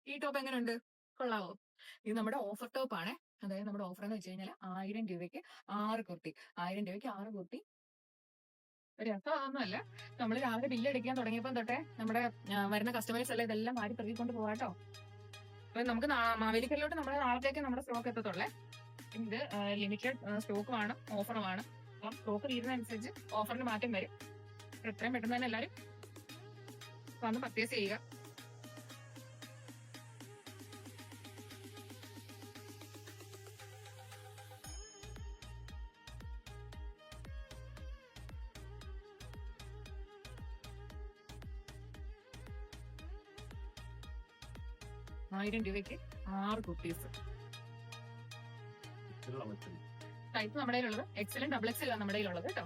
ഈ ടോപ്പ് എങ്ങനെയുണ്ട്? കൊള്ളാവോ? ഇത് നമ്മുടെ ഓഫർ ടോപ്പ് ആണ്. അതായത് നമ്മുടെ ഓഫർ എന്ന് വെച്ച് കഴിഞ്ഞാൽ 1000 രൂപയ്ക്ക് 6 കുർത്തി. 1000 രൂപയ്ക്ക് 6 കുർത്തി. രസം അതൊന്നുമല്ല. നമ്മൾ രാവിലെ ബില്ല് അടിക്കാൻ തുടങ്ങിയപ്പോൾ തൊട്ടേ നമ്മുടെ വരുന്ന കസ്റ്റമേഴ്സ് എല്ലാം ഇതെല്ലാം വാരി പെറുകിക്കൊണ്ട് പോവാട്ടോ. അപ്പൊ നമുക്ക് മാവേലിക്കരയിലോട്ട് നമ്മുടെ നാളത്തേക്ക് നമ്മുടെ സ്റ്റോക്ക് എത്തത്തുള്ളേ. ഇത് ലിമിറ്റഡ് സ്റ്റോക്കുമാണ്, ഓഫറുമാണ്. അപ്പം സ്റ്റോക്ക് തീരുന്നതനുസരിച്ച് ഓഫറിന് മാറ്റം വരും. എത്രയും പെട്ടെന്ന് തന്നെ എല്ലാവരും വന്ന് പർച്ചേസ് ചെയ്യുക. ആയിരം രൂപയ്ക്ക് 6 കുർത്തീസ്. സൈസ് നമ്മുടെ കയ്യിലുള്ളത് XL, XXL നമ്മുടെ കയ്യിലുള്ളത് കേട്ടോ.